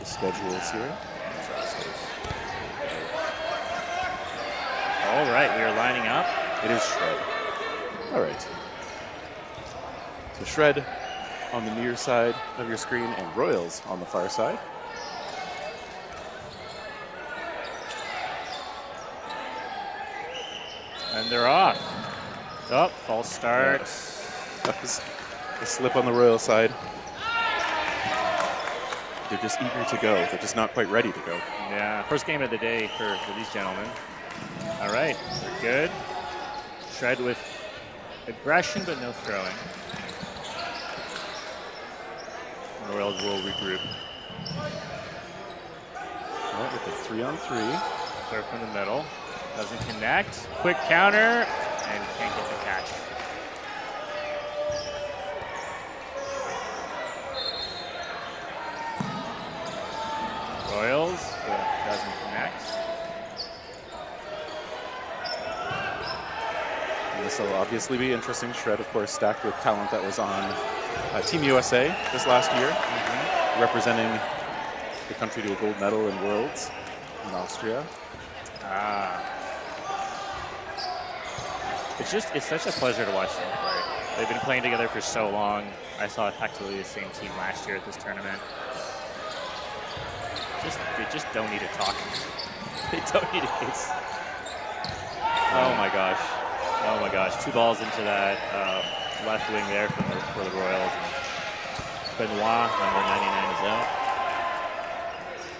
schedules here. All right, we are lining up. It is Shred. All right. So Shred on the near side of your screen and Royals on the far side. And they're off. Oh, false start. That was a slip on the Royal side. They're just eager to go. They're just not quite ready to go. Yeah, first game of the day for these gentlemen. All right, we're good. Shred with aggression, but no throwing. The Royals will regroup. All right, with the 3-on-3. Throw from the middle. Doesn't connect. Quick counter, and can't get the catch. Royals doesn't connect. And this will obviously be interesting. Shred, of course, stacked with talent that was on Team USA this last year, representing the country to a gold medal in Worlds in Austria. It's such a pleasure to watch them play. They've been playing together for so long. I saw effectively the same team last year at this tournament. They just don't need to talk. They don't need to. Oh my gosh. Oh my gosh. 2 balls into that left wing there for the Royals. And Benoit, number 99, is out.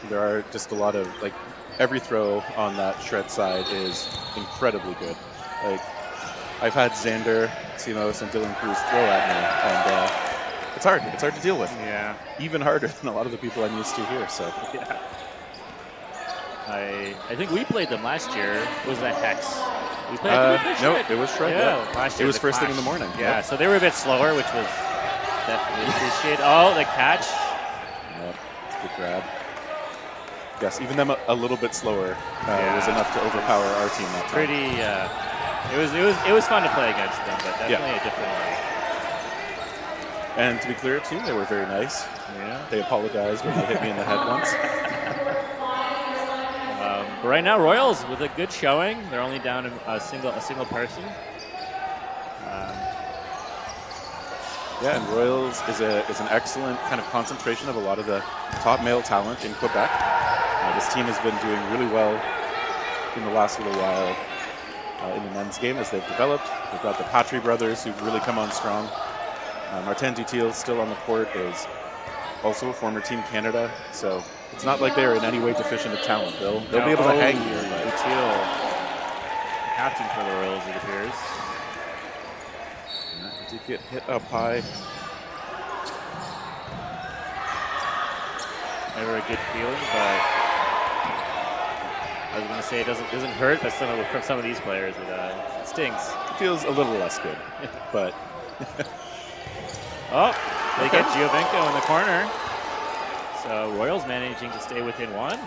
There are just a lot of, like, every throw on that Shred side is incredibly good. Like, I've had Xander, Simos, and Dylan Cruz throw at me, and it's hard. It's hard to deal with. Yeah. Even harder than a lot of the people I'm used to here. So yeah. I think we played them last year. Was that Hex? We played no, it was Shred. Yeah, last year. It was first thing in the morning. Yeah, so they were a bit slower, which was definitely appreciated. Oh, the catch. Yeah, it's a good grab. Yes, even them a little bit slower was enough to overpower our team that time. Pretty. It was fun to play against them, but definitely a different way. And to be clear, too, they were very nice. Yeah. They apologized when they hit me in the head once. But right now, Royals with a good showing. They're only down a single person. Yeah, and Royals is an excellent kind of concentration of a lot of the top male talent in Quebec. This team has been doing really well in the last little while in the men's game as they've developed. We've got the Patry brothers who've really come on strong. Martin Dutil still on the court, is also a former Team Canada, so it's not like they're in any way deficient of talent. They'll be able to hang here. Dutil, captain for the Royals, it appears. He did get hit up high. Never a good feeling, but I was going to say it doesn't hurt, but from some of these players it stings. It feels a little less good, but. Oh, they get Giovinco in the corner. So Royals managing to stay within 1.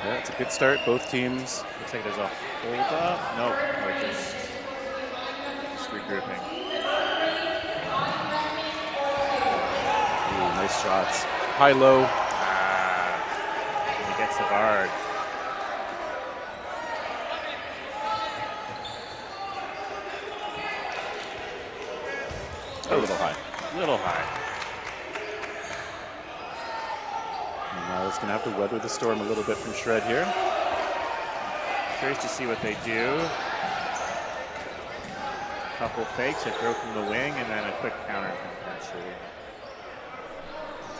Yeah, it's a good start. Both teams. Looks like there's a hold up. Nope, we're just regrouping. Ooh, nice shots. High-low. He gets the guard. A little high. Little high. And now it's going to have to weather the storm a little bit from Shred here. Curious to see what they do. Couple fakes, a throw from the wing, and then a quick counter from Patry.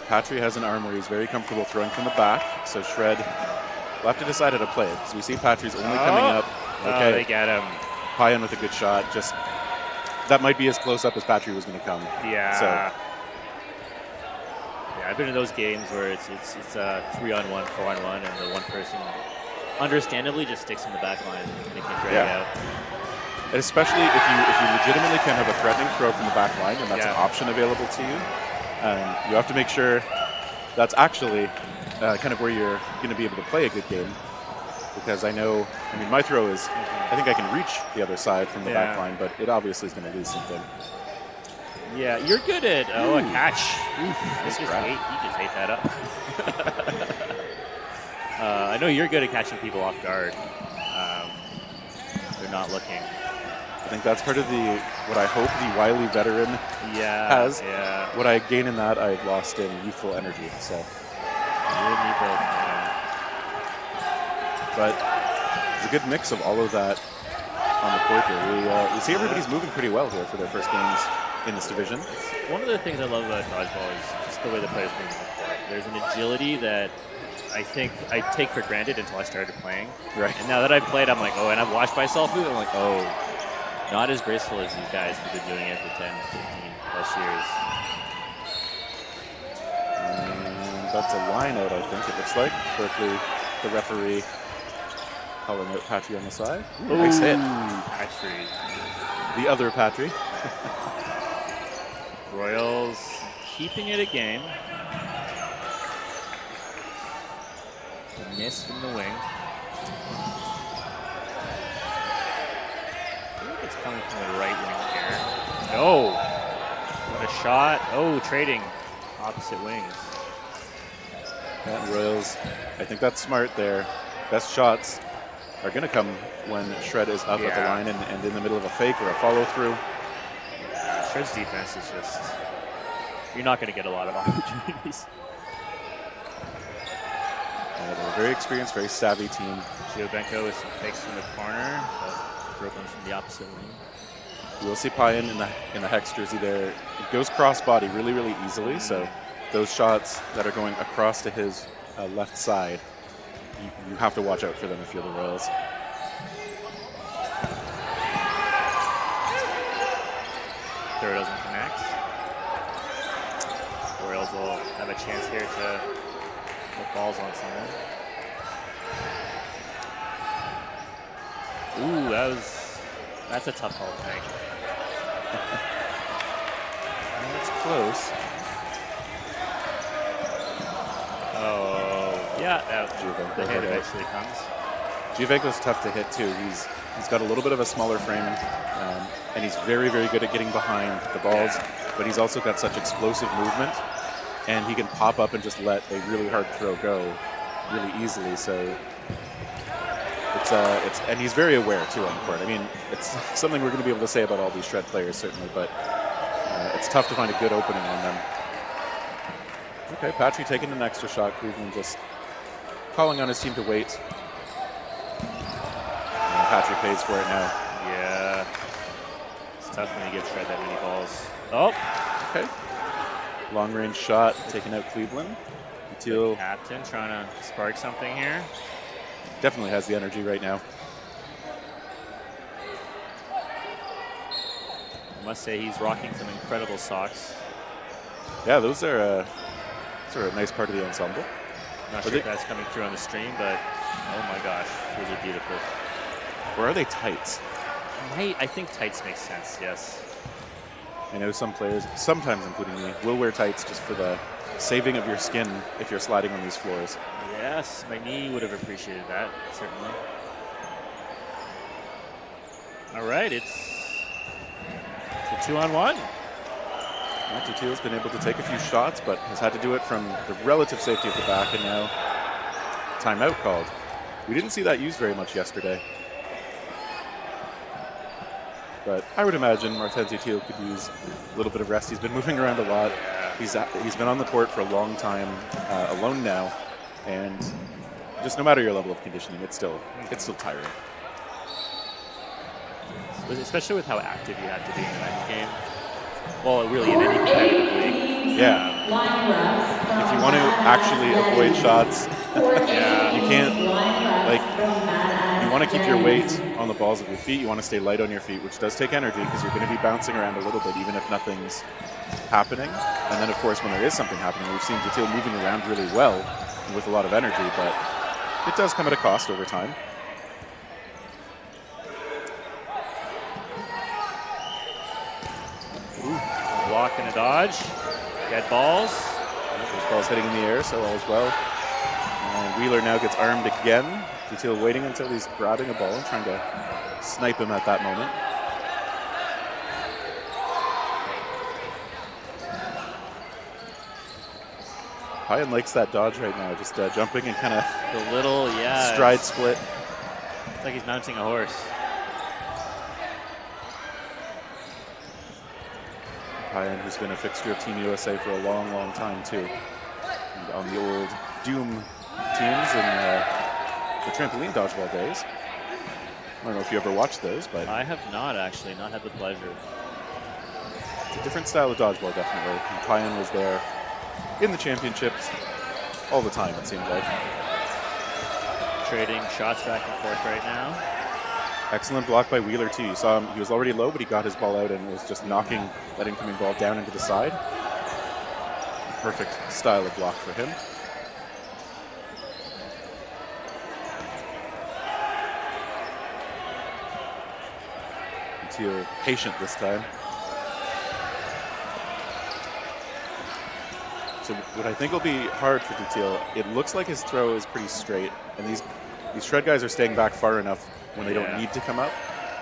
Patry has an arm where he's very comfortable throwing from the back, so Shred will have to decide how to play it. Because we see Patry's only coming up. Okay, they get him. High in with a good shot. Just that might be as close up as Patry was going to come. Yeah. So. Yeah, I've been in those games where it's 3-on-1, 4-on-1, and the one person, understandably, just sticks in the back line and making it drag out. And especially if you legitimately can have a threatening throw from the back line, and that's an option available to you. You have to make sure that's actually kind of where you're going to be able to play a good game. Because my throw is, I think I can reach the other side from the back line, but it obviously is going to lose something. Yeah, you're good at a catch. Nice You grab. just ate that up. I know you're good at catching people off guard. They're not looking. I think that's part of what I hope the wily veteran has. Yeah. What I gain in that, I've lost in youthful energy. So, You and me both, man. but it's a good mix of all of that on the court here. We see everybody's moving pretty well here for their first games in this division. One of the things I love about dodgeball is just the way the players move on the court. There's an agility that I think I take for granted until I started playing. Right. And now that I've played, I'm like, oh, and I've watched myself move, I'm like, oh, not as graceful as these guys who've been doing it for 10, 15 plus years. And that's a line out, I think, it looks like. Berkeley, the referee, calling out Patry on the side. Ooh, nice hit. Patry. The other Patry. Royals keeping it a game. A miss from the wing. I think it's coming from the right wing here. No! What a shot. Oh, trading opposite wings. Yeah, Royals, I think that's smart there. Best shots are going to come when Shred is up at the line and in the middle of a fake or a follow-through. Shred's defense is just, you're not going to get a lot of opportunities. They're a very experienced, very savvy team. Giovenko with some fakes from the corner, but broken from the opposite wing. You will see Payan in the Hex jersey there. It goes cross-body really, really easily, so those shots that are going across to his left side, you have to watch out for them if you're the Royals. Throw doesn't connect. Royals will have a chance here to put balls on someone. Ooh, that's a tough call to make. That's close. Oh, yeah, the hit okay. eventually comes. Giovenko's tough to hit too. He's got a little bit of a smaller frame, and he's very, very good at getting behind the balls, but he's also got such explosive movement, and he can pop up and just let a really hard throw go really easily. So and he's very aware too on the court. I mean, it's something we're going to be able to say about all these Shred players certainly, but it's tough to find a good opening on them. Okay, Patry taking an extra shot. Cleveland just calling on his team to wait. And Patry pays for it now. Yeah. It's tough when you give Shred that many balls. Oh! Okay. Long range shot taking out Cleveland. Until Captain trying to spark something here. Definitely has the energy right now. I must say he's rocking some incredible socks. Yeah, those are a nice part of the ensemble. Not sure if that's coming through on the stream, but oh my gosh, really beautiful. Or are they tights? I think tights make sense, yes. I know some players, sometimes including me, will wear tights just for the saving of your skin if you're sliding on these floors. Yes, my knee would have appreciated that, certainly. All right, it's a 2-on-1. Tutil's been able to take a few shots, but has had to do it from the relative safety of the back, and now timeout called. We didn't see that used very much yesterday. But I would imagine Martin Tutil could use a little bit of rest. He's been moving around a lot. He's been on the court for a long time, alone now, and just no matter your level of conditioning, it's still tiring. Especially with how active you have to be in that game. Well, really in any competitive league. Yeah. If you want to actually avoid shots, you can't, you want to keep your weight on the balls of your feet. You want to stay light on your feet, which does take energy because you're going to be bouncing around a little bit, even if nothing's happening. And then, of course, when there is something happening, we've seen Tutil moving around really well with a lot of energy, but it does come at a cost over time. Block and a dodge. Get balls. Those balls hitting in the air, so all's well. And Wheeler now gets armed again. Tutil waiting until he's grabbing a ball and trying to snipe him at that moment. Payan likes that dodge right now, just jumping and kind of The little, stride split. It's like he's mounting a horse. Payan, who's been a fixture of Team USA for a long, long time, too. And on the old Doom teams in the trampoline dodgeball days. I don't know if you ever watched those, but I have not actually, not had the pleasure. it's a different style of dodgeball, definitely. And Payan was there in the championships all the time, it seemed like. Trading shots back and forth right now. Excellent block by Wheeler, too. You saw him, he was already low, but he got his ball out and was just knocking that incoming ball down into the side. Perfect style of block for him. Until patient this time. So what I think will be hard for Dutil, it looks like his throw is pretty straight, and these shred guys are staying back far enough when they don't need to come up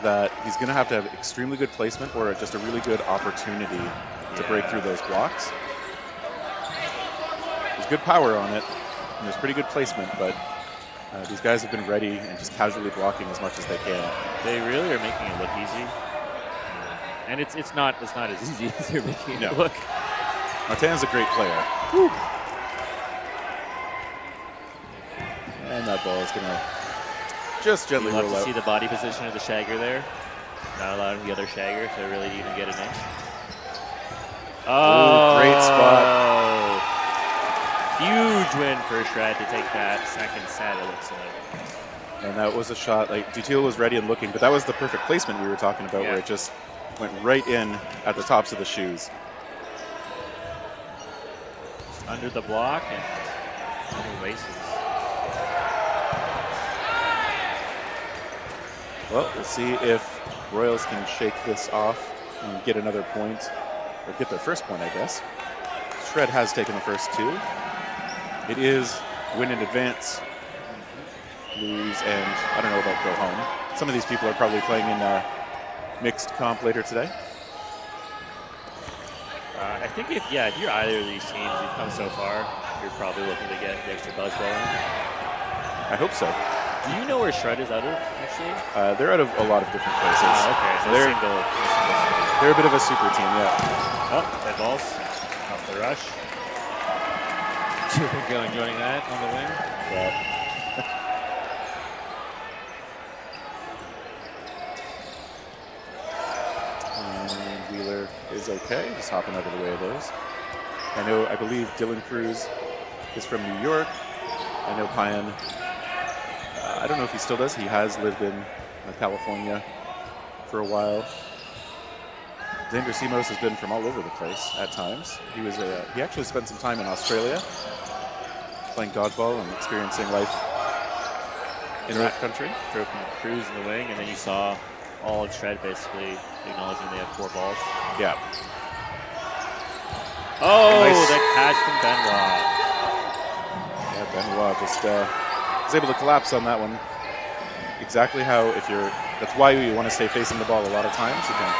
that he's going to have extremely good placement or just a really good opportunity to break through those blocks. There's good power on it, and there's pretty good placement, but these guys have been ready and just casually blocking as much as they can. They really are making it look easy, and it's not as easy as they're making it look. Martin's a great player. Woo. And that ball is going to just gently roll out. Love to see the body position of the shagger there. Not allowing the other shagger to really even get an inch. Oh, great spot. Huge win for Shred to take that second set, it looks like. And that was a shot, like Dutil was ready and looking, but that was the perfect placement we were talking about where it just went right in at the tops of the shoes. Just under the block and under laces. Well, we'll see if Royals can shake this off and get another point, or get their first point, I guess. Shred has taken the first two. It is win in advance, lose, and I don't know about go home. Some of these people are probably playing in mixed comp later today. I think if you're either of these teams, you've come so far, you're probably looking to get the extra dodgeball in. I hope so. Do you know where Shred is out of, actually? They're out of a lot of different places. Okay, so they're a bit of a super team, yeah. Oh, dead balls. Off the rush. Go enjoying that on the wing. Yeah. And Wheeler is okay, just hopping out of the way of those. I believe Dylan Cruz is from New York. I know Payan, I don't know if he still does. He has lived in California for a while. Xander Simos has been from all over the place at times. He actually spent some time in Australia playing dodgeball and experiencing life in that country. Throw from Cruz in the wing, and then you saw all of Shred basically acknowledging they have 4 balls. Yeah. Oh, nice. The catch from Benoit. Yeah, Benoit just was able to collapse on that one. Exactly how, that's why you want to stay facing the ball a lot of times. You can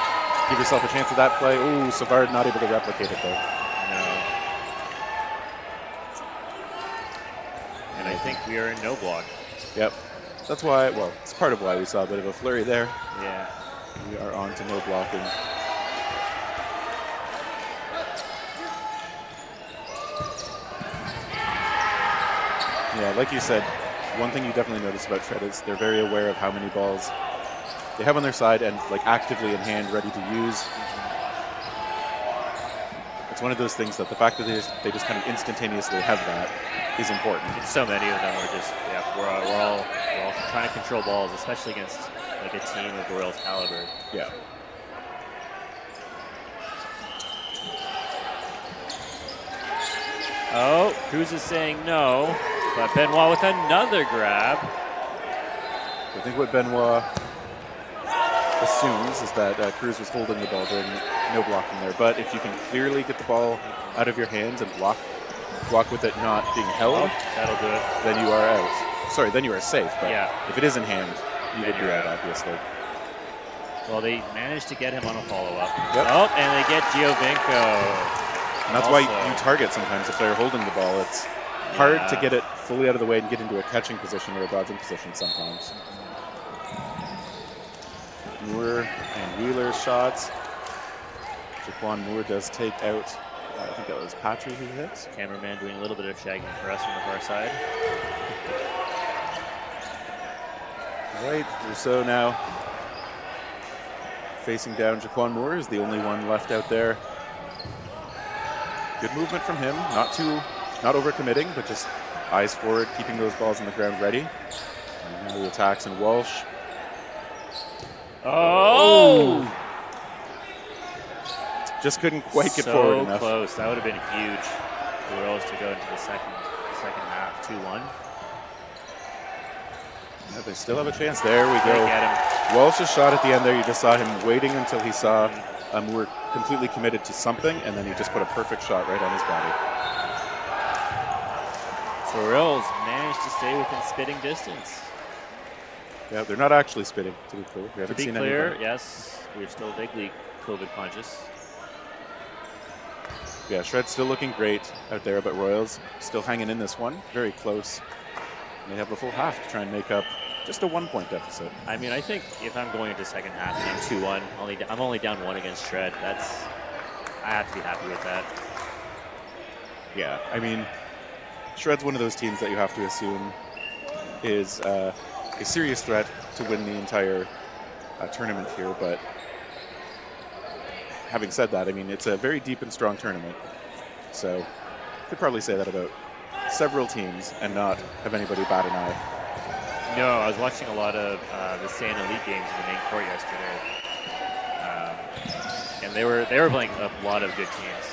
give yourself a chance at that play. Ooh, Savard not able to replicate it though. No. And I think we are in no block. Yep. That's why, it's part of why we saw a bit of a flurry there. Yeah. We are on to no blocking. Yeah, like you said, one thing you definitely notice about Shred is they're very aware of how many balls they have on their side and actively in hand, ready to use. It's one of those things that the fact that they just kind of instantaneously have that is important. And so many of them are just, we're all trying to control balls, especially against a team of the Royals' caliber. Yeah. Oh, Cruz is saying no, but Benoit with another grab. I think what Benoit assumes is that Cruz was holding the ball during no blocking there. But if you can clearly get the ball out of your hands and block with it not being held, that'll do it. Then you are out. Sorry, then you are safe. But if it is in hand, you would be out, obviously. Well, they managed to get him on a follow-up. Yep. Oh, and they get Giovinco. And that's why you target sometimes if they're holding the ball. It's hard to get it fully out of the way and get into a catching position or a dodging position sometimes. Moore and Wheeler's shots. Jaquan Moore does take out, I think that was Patry who hits. Cameraman doing a little bit of shagging for us on the far side. Right, Rousseau now facing down. Jaquan Moore is the only one left out there. Good movement from him, not overcommitting, but just eyes forward, keeping those balls on the ground ready. And now the attacks and Walsh. Oh! Just couldn't quite get forward enough. So close. That would have been huge for the Royals to go into the second half, 2-1. Yeah, they still have a chance. There we go. Get him. Walsh's shot at the end there, you just saw him waiting until he saw Moore completely committed to something, and then he just put a perfect shot right on his body. So Royals managed to stay within spitting distance. Yeah, they're not actually spitting, to be clear. We haven't seen anything. Yes, we're still vaguely COVID conscious. Yeah, Shred's still looking great out there, but Royals still hanging in this one. Very close. And they have the full half to try and make up just a 1-point deficit. I mean, I think if I'm going into second half and I'm 2-1, I'm only down 1 against Shred. I have to be happy with that. Yeah, I mean, Shred's one of those teams that you have to assume is a serious threat to win the entire tournament here, but having said that, I mean, it's a very deep and strong tournament, so you could probably say that about several teams and not have anybody bat an eye. No, I was watching a lot of the Sand Elite games in the main court yesterday, and they were playing a lot of good teams,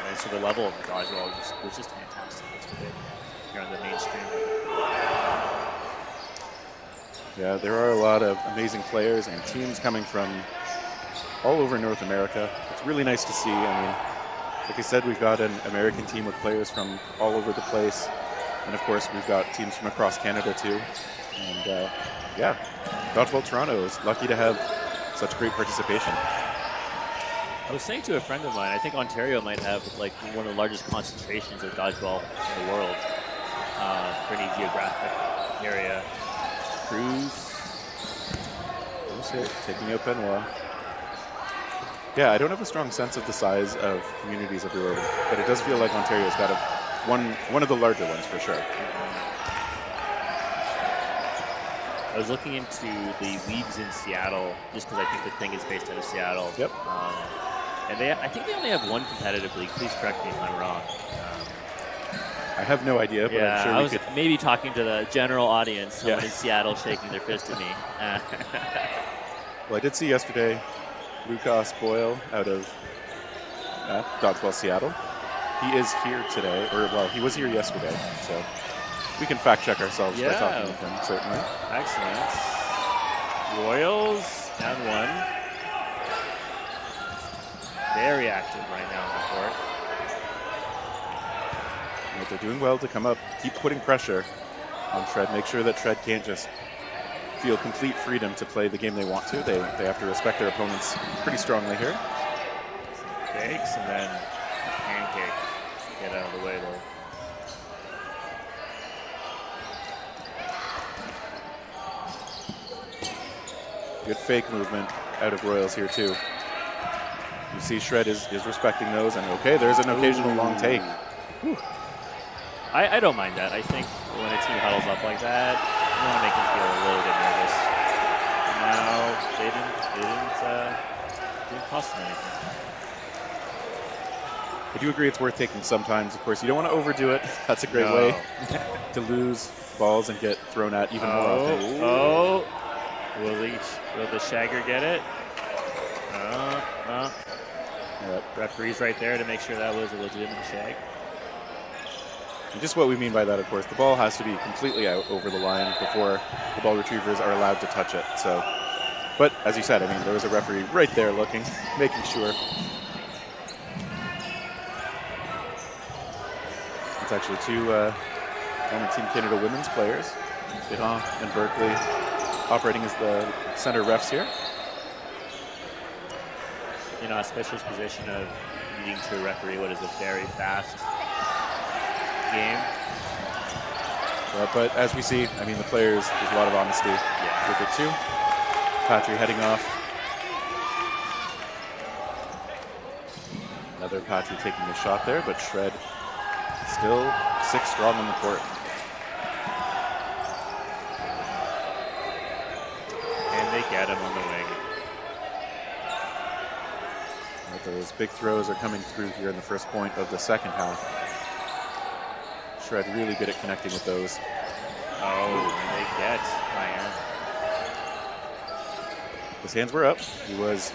and so the level of the dodgeball was just fantastic yesterday here on the mainstream. Yeah, there are a lot of amazing players and teams coming from all over North America. It's really nice to see. I mean, like I said, we've got an American team with players from all over the place. And of course, we've got teams from across Canada too. And yeah, Dodgeball Toronto is lucky to have such great participation. I was saying to a friend of mine, I think Ontario might have like one of the largest concentrations of dodgeball in the world for any geographic area. Cruz. Taking out Benoit. Yeah, I don't have a strong sense of the size of communities everywhere, but it does feel like Ontario's got one of the larger ones for sure. I was looking into the leagues in Seattle just because I think the thing is based out of Seattle. Yep. And I think they only have one competitive league. Please correct me if I'm wrong. I have no idea, but yeah, I'm sure I was maybe talking to the general audience. Someone in Seattle shaking their fist at me. Well, I did see yesterday Lucas Boyle out of Dodgeball Seattle. He is here today, or well, he was here yesterday, so we can fact check ourselves by talking with him, certainly. Excellent. Royals down 1. Very active right now on the court. But they're doing well to come up, keep putting pressure on Shred, make sure that Shred can't just feel complete freedom to play the game they want to. They have to respect their opponents pretty strongly here. Some fakes and then a pancake. Get out of the way though. Good fake movement out of Royals here too. You see Shred is respecting those, and okay, there's an occasional long take. Whew. I don't mind that. I think when a team huddles up like that, you want to make them feel a little bit nervous. No, they didn't cost them anything. I do agree it's worth taking sometimes. Of course, you don't want to overdo it. That's a great way to lose balls and get thrown at even more often. Oh, will the shagger get it? Yep. Referee's right there to make sure that was a legitimate shag. And just what we mean by that, of course, the ball has to be completely out over the line before the ball retrievers are allowed to touch it. So, but as you said, I mean, there was a referee right there looking, making sure. It's actually two former Team Canada women's players, Bihan and Berkeley, operating as the center refs here. In auspicious position of needing to referee what is a very fast game. But as we see, I mean, the players, there's a lot of honesty with it too. Patry heading off. Another Patry taking the shot there, but Shred still 6 strong on the court. And they get him on the wing. But those big throws are coming through here in the first point of the second half. Shred really good at connecting with those. Oh, and they get Ryan. His hands were up. He was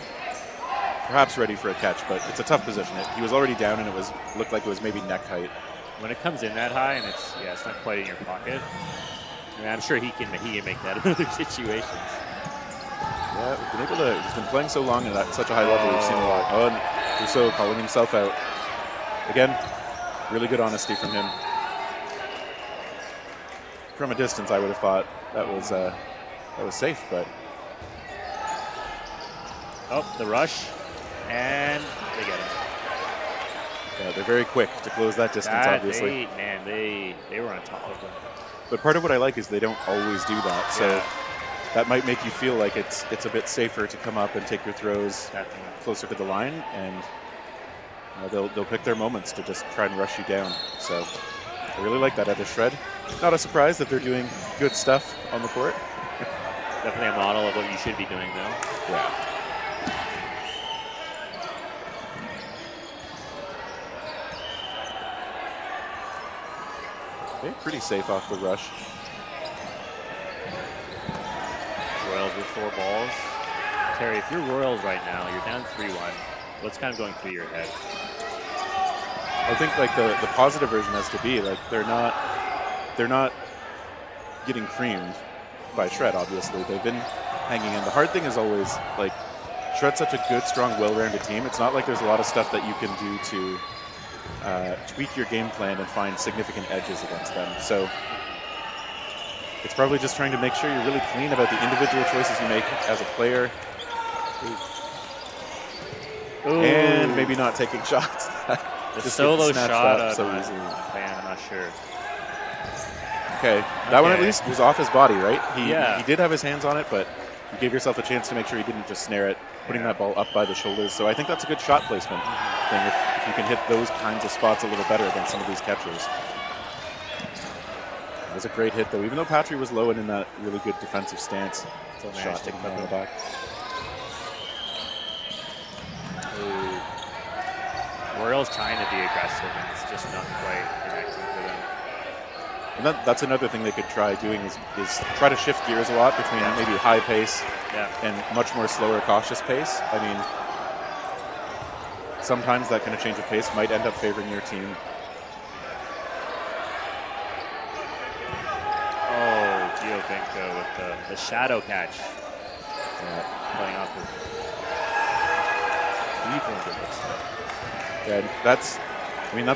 perhaps ready for a catch, but it's a tough position. He was already down, and looked like it was maybe neck height. When it comes in that high and it's not quite in your pocket, I mean, I'm sure he can make that in other situations. Yeah, he's been playing so long and at such a high level, we've seen a lot. Oh, and Rousseau calling himself out. Again, really good honesty from him. From a distance, I would have thought that was safe, but the rush, and they get him. Yeah, they're very quick to close that distance, obviously. They were on top of them. But part of what I like is they don't always do that, so that might make you feel like it's a bit safer to come up and take your throws closer to the line, and they'll pick their moments to just try and rush you down. So I really like that out of Shred. Not a surprise that they're doing good stuff on the court. Definitely a model of what you should be doing, though. Yeah. Okay, pretty safe off the rush. Royals with 4 balls. Terry, if you're Royals right now, you're down 3-1. What's kind of going through your head? I think like the positive version has to be like they're not getting creamed by Shred. Obviously, they've been hanging in. The hard thing is always like Shred's such a good, strong, well-rounded team. It's not like there's a lot of stuff that you can do to tweak your game plan and find significant edges against them. So it's probably just trying to make sure you're really clean about the individual choices you make as a player. Ooh. And maybe not taking shots. The solo shot so easily. Man, I'm not sure. Okay, that one at least was off his body, right? He did have his hands on it, but you gave yourself a chance to make sure he didn't just snare it, putting that ball up by the shoulders. So I think that's a good shot placement thing if you can hit those kinds of spots a little better against some of these catchers. It was a great hit, though. Even though Patry was low and in that really good defensive stance, shot taken up in the back. Royals trying to be aggressive, and it's just not quite connecting for them. And that's another thing they could try doing is try to shift gears a lot between maybe high pace and much more slower, cautious pace. I mean, sometimes that kind of change of pace might end up favoring your team. Oh, Giovinco with the shadow catch. Playing off of Cleveland, it looks like. And that's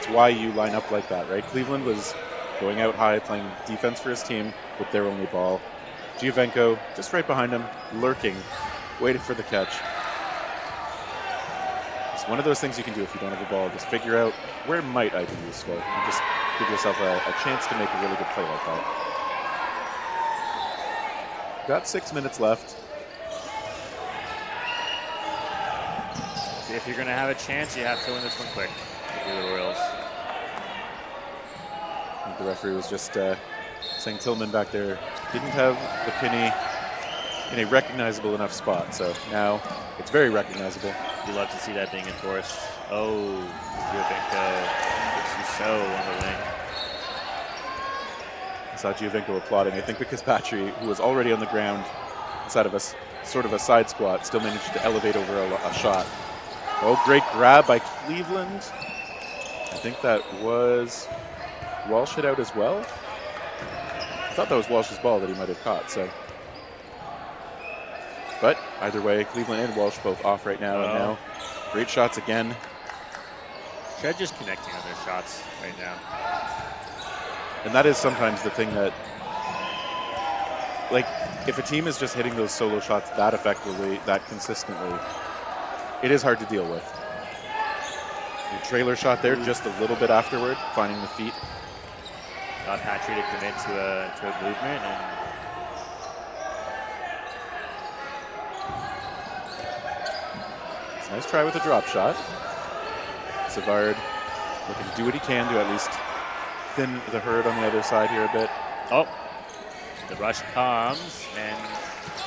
why you line up like that, right? Cleveland was going out high, playing defense for his team with their only ball. Giovinco just right behind him, lurking, waiting for the catch. It's one of those things you can do if you don't have a ball. Just figure out where might I be useful, and just give yourself a chance to make a really good play like that. Got 6 minutes left. If you're going to have a chance, you have to win this one quick if you're the Royals. I think the referee was just saying Tillman back there didn't have the penny in a recognizable enough spot. So now it's very recognizable. You love to see that being enforced. Oh, Giovinco gets so on the wing. I saw Giovinco applauding. I think because Patry, who was already on the ground inside of a sort of a side squat, still managed to elevate over a shot. Oh, great grab by Cleveland. I think that was Walsh hit out as well. I thought that was Walsh's ball that he might have caught. So, but either way, Cleveland and Walsh both off right now. And now, great shots again. Shred just connecting on their shots right now. And that is sometimes the thing that, like, if a team is just hitting those solo shots that effectively, that consistently, it is hard to deal with. The trailer shot there just a little bit afterward, finding the feet. Got Patry to commit to a movement, and it's a nice try with a drop shot. Savard looking to do what he can to at least thin the herd on the other side here a bit. oh, the rush comes, and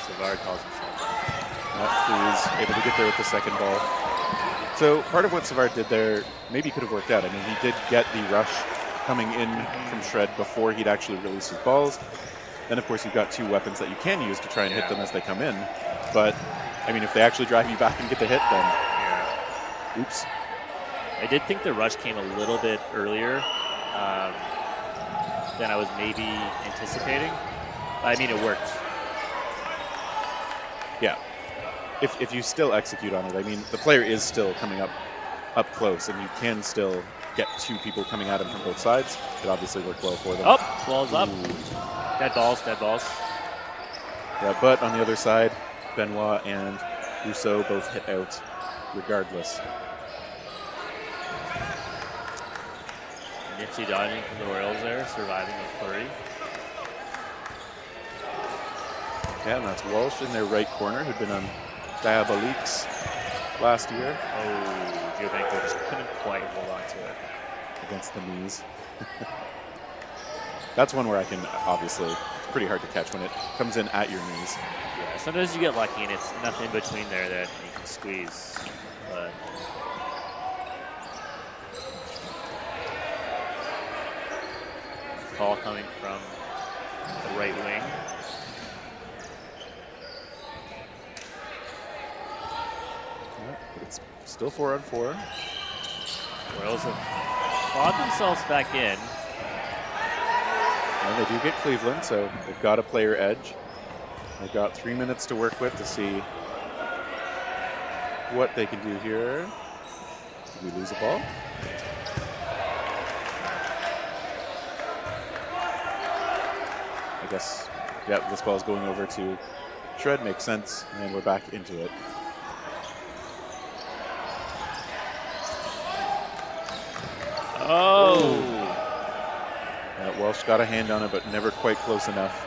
Savard calls himself. Freeze able to get there with the second ball. So part of what Savard did there maybe could have worked out. I mean, he did get the rush coming in from Shred before he'd actually release his balls. Then, of course, you've got two weapons that you can use to try and hit them as they come in. But, I mean, if they actually drive you back and get the hit, then oops. I did think the rush came a little bit earlier than I was maybe anticipating. I mean, it worked. Yeah. If you still execute on it, I mean, the player is still coming up close, and you can still get two people coming at him from both sides. It obviously worked well for them. Oh, balls up. Dead balls, dead balls. Yeah, but on the other side, Benoit and Rousseau both hit out regardless. Nipsey dodging from the Royals there, surviving a flurry. Yeah, and that's Walsh in their right corner, who'd been on Diaboliques last year. Oh, Giovenko just couldn't quite hold on to it. Against the knees. That's one where I can, obviously, it's pretty hard to catch when it comes in at your knees. Yeah, sometimes you get lucky and it's nothing in between there that you can squeeze. But call coming from the right wing. But it's still 4-on-4. Royals have clawed themselves back in. And they do get Cleveland, so they've got a player edge. They've got 3 minutes to work with to see what they can do here. Did we lose a ball? I guess, yeah, this ball is going over to Shred, makes sense, and we're back into it. Oh! Welsh got a hand on it, but never quite close enough.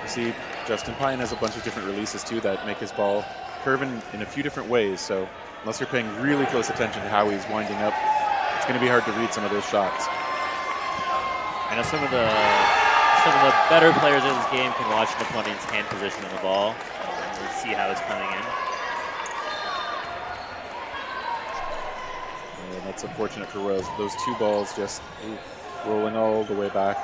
You see, Justin Pine has a bunch of different releases too that make his ball curve in a few different ways. So unless you're paying really close attention to how he's winding up, it's going to be hard to read some of those shots. I know some of the better players in this game can watch an opponent's hand position on the ball and see how it's coming in. And that's unfortunate for Royals. Those two balls just rolling all the way back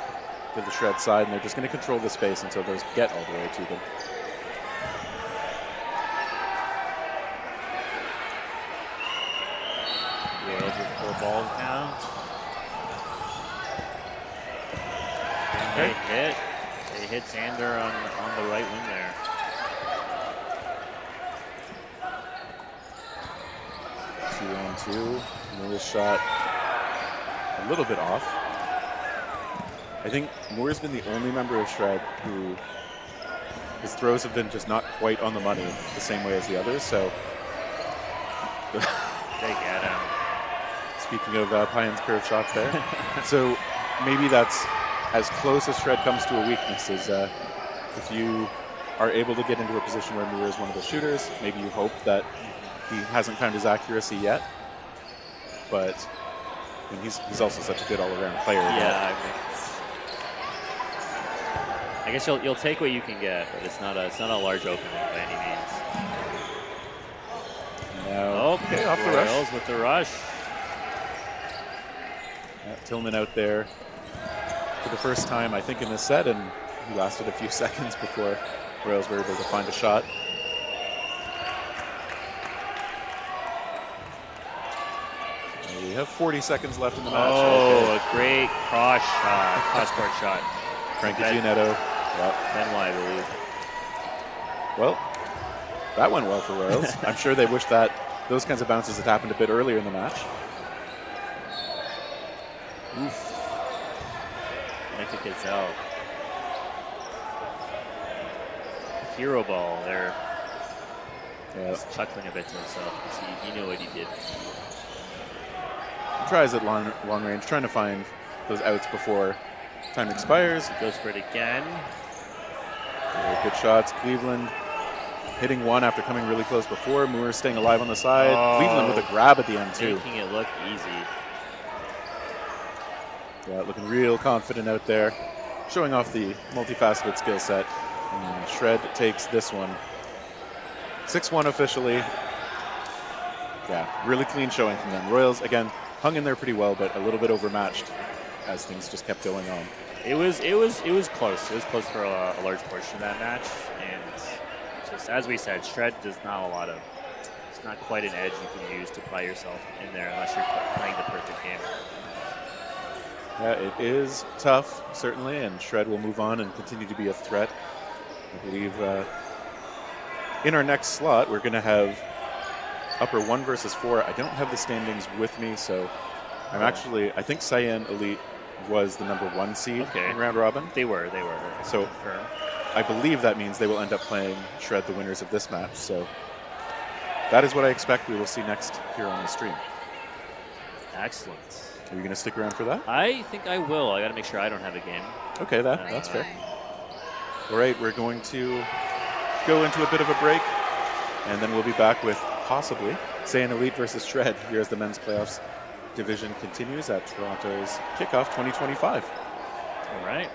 to the Shred side, and they're just going to control the space until those get all the way to them. Royals with 4 balls now. And they hit Sander on the right wing there. Two on two. Moore's shot a little bit off. I think Moore's been the only member of Shred who his throws have been just not quite on the money the same way as the others. So They get him. speaking of Pine's curve shots there, so maybe that's as close as Shred comes to a weakness. Is if you are able to get into a position where Moore is one of the shooters, maybe you hope that he hasn't found his accuracy yet. But I mean, he's also such a good all-around player. Yeah, I guess you'll take what you can get, but it's not a large opening by any means. Now, Okay, off the Royals rush. with the rush. Tillman out there for the first time, I think, in this set, and he lasted a few seconds before Royals were able to find a shot. We have 40 seconds left in the match. Oh, a great cross-court shot. Frankie Giannetto. Yep. Benoit, I believe. Well, that went well for Royals. I'm sure they wish that those kinds of bounces had happened a bit earlier in the match. Oof. Nick Gazelle. Hero ball there. Yeah. He's chuckling a bit to himself because he knew what he did. Tries at long range, trying to find those outs before time expires. He goes for it again. Good shots. Cleveland hitting one after coming really close before. Moore staying alive on the side. Oh, Cleveland with a grab at the end, too. Making it look easy. Yeah, looking real confident out there. Showing off the multifaceted skill set. And Shred takes this one. 6-1 officially. Yeah, really clean showing from them. Royals, again, hung in there pretty well, but a little bit overmatched as things just kept going on. It was close. It was close for a large portion of that match, and just as we said, Shred does not it's not quite an edge you can use to apply yourself in there unless you're playing the perfect game. Yeah, it is tough, certainly, and Shred will move on and continue to be a threat. I believe in our next slot, we're going to have upper 1 versus 4. I don't have the standings with me, so I think Cyan Elite was the number 1 seed in round robin. They were. So I believe that means they will end up playing Shred, the winners of this match. So that is what I expect we will see next here on the stream. Excellent. Are you going to stick around for that? I think I will. I got to make sure I don't have a game. Okay, that's fair. All right, we're going to go into a bit of a break, and then we'll be back with possibly Cyan Elite versus Shred here as the men's playoffs division continues at Toronto's Kickoff 2025. All right.